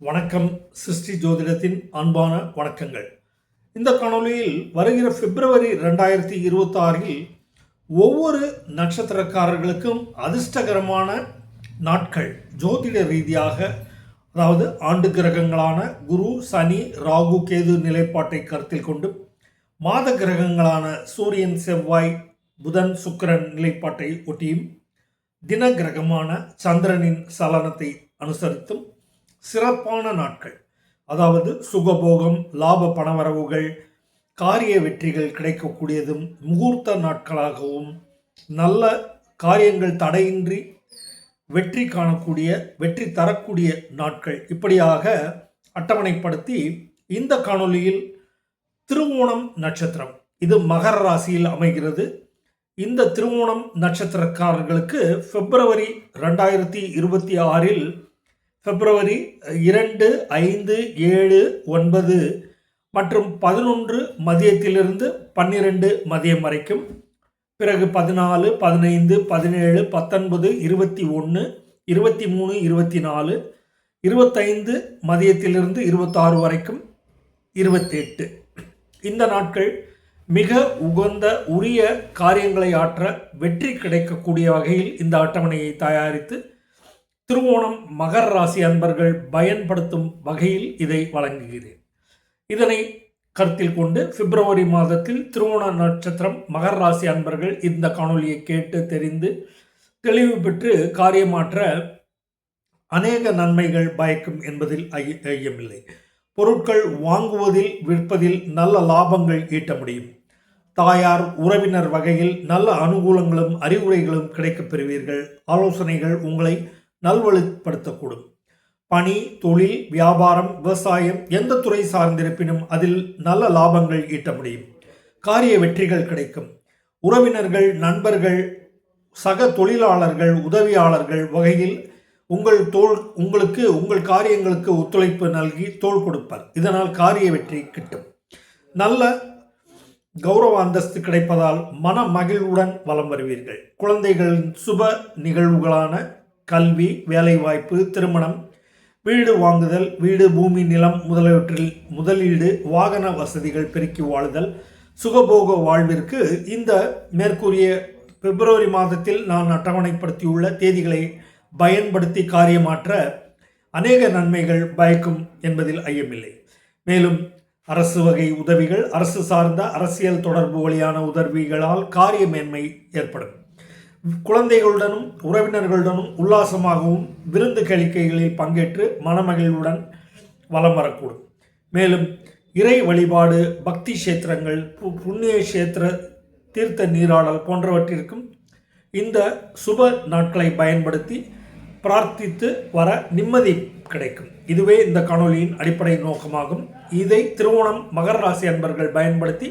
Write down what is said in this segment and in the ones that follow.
வணக்கம். சிருஷ்டி ஜோதிடத்தின் அன்பான வணக்கங்கள். இந்த காணொளியில் வருகிற பிப்ரவரி 2026 ஒவ்வொரு நட்சத்திரக்காரர்களுக்கும் அதிர்ஷ்டகரமான நாட்கள் ஜோதிட ரீதியாக, அதாவது ஆண்டு கிரகங்களான குரு, சனி, ராகு, கேது நிலைப்பாட்டை கருத்தில் கொண்டு, மாத கிரகங்களான சூரியன், செவ்வாய், புதன், சுக்கிரன் நிலைப்பாட்டை ஒட்டியும், தின கிரகமான சந்திரனின் சலனத்தை அனுசரித்தும் சிறப்பான நாட்கள், அதாவது சுகபோகம், லாப பணவரவுகள், காரிய வெற்றிகள் கிடைக்கக்கூடியதும், முகூர்த்த நாட்களாகவும், நல்ல காரியங்கள் தடையின்றி வெற்றி காணக்கூடிய, வெற்றி தரக்கூடிய நாட்கள், இப்படியாக அட்டவணைப்படுத்தி இந்த காணொளியில் திருவோணம் நட்சத்திரம், இது மகர ராசியில் அமைகிறது. இந்த திருவோணம் நட்சத்திரக்காரர்களுக்கு பிப்ரவரி 2026 பிப்ரவரி 2, 5, 7, 9 மற்றும் 11 மதியத்திலிருந்து 12 மதியம் வரைக்கும், பிறகு 14, 15, 17, 19, 21, 23, 24, 25 மதியத்திலிருந்து 26 வரைக்கும், 28 இந்த நாட்கள் மிக உகந்த உரிய காரியங்களை ஆற்ற வெற்றி கிடைக்கக்கூடிய வகையில் இந்த அட்டவணையை தயாரித்து திருவோணம் மகர ராசி அன்பர்கள் பயன்படுத்தும் வகையில் இதை வழங்குகிறேன். இதனை கருத்தில் கொண்டு பிப்ரவரி மாதத்தில் திருவோண நட்சத்திரம் மகர ராசி அன்பர்கள் இந்த காணொலியை கேட்டு தெரிந்து தெளிவு பெற்று காரியமாற்ற அநேக நன்மைகள் பயக்கும் என்பதில் ஐயமில்லை. பொருட்கள் வாங்குவதில், விற்பதில் நல்ல லாபங்கள் ஈட்ட முடியும். தாயார், உறவினர் வகையில் நல்ல அனுகூலங்களும் அறிவுரைகளும் கிடைக்கப் பெறுவீர்கள். ஆலோசனைகள் உங்களை நல்வழிப்படுத்தக்கூடும். பணி, தொழில், வியாபாரம், விவசாயம் எந்த துறை சார்ந்திருப்பினும் அதில் நல்ல லாபங்கள் ஈட்ட முடியும். காரிய வெற்றிகள் கிடைக்கும். உறவினர்கள், நண்பர்கள், சக தொழிலாளர்கள், உதவியாளர்கள் வகையில் உங்களுக்கு உங்கள் காரியங்களுக்கு ஒத்துழைப்பு நல்கி தோள் கொடுப்பர். இதனால் காரிய வெற்றி கிட்டும். நல்ல கௌரவ அந்தஸ்து கிடைப்பதால் மன மகிழ்வுடன் வலம் வருவீர்கள். குழந்தைகளின் சுப நிகழ்வுகளான கல்வி, வேலைவாய்ப்பு, திருமணம், வீடு வாங்குதல், வீடு, பூமி, நிலம் முதலியவற்றில் முதலீடு, வாகன வசதிகள் பெருக்கி வாழுதல், சுகபோக வாழ்விற்கு இந்த மேற்கூறிய பிப்ரவரி மாதத்தில் நான் அட்டவணைப்படுத்தியுள்ள தேதிகளை பயன்படுத்தி காரியமாற்ற அநேக நன்மைகள் பயக்கும் என்பதில் ஐயமில்லை. மேலும் அரசு வகை உதவிகள், அரசு சார்ந்த அரசியல் தொடர்பு வழியான உதவிகளால் காரிய மேன்மை ஏற்படும். குழந்தைகளுடனும் உறவினர்களுடனும் உல்லாசமாகவும் விருந்து கேளிக்கைகளில் பங்கேற்று மனமகிழ்வுடன் வலம் வரக்கூடும். மேலும் இறை வழிபாடு, பக்தி கஷேத்திரங்கள், புண்ணிய கஷேத்திர தீர்த்த நீராடல் போன்றவற்றிற்கும் இந்த சுப நாட்களை பயன்படுத்தி பிரார்த்தித்து வர நிம்மதி கிடைக்கும். இதுவே இந்த காணொலியின் அடிப்படை நோக்கமாகும். இதை திருவோணம் மகர ராசி அன்பர்கள் பயன்படுத்தி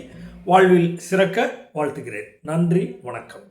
வாழ்வில் சிறக்க வாழ்த்துகிறேன். நன்றி, வணக்கம்.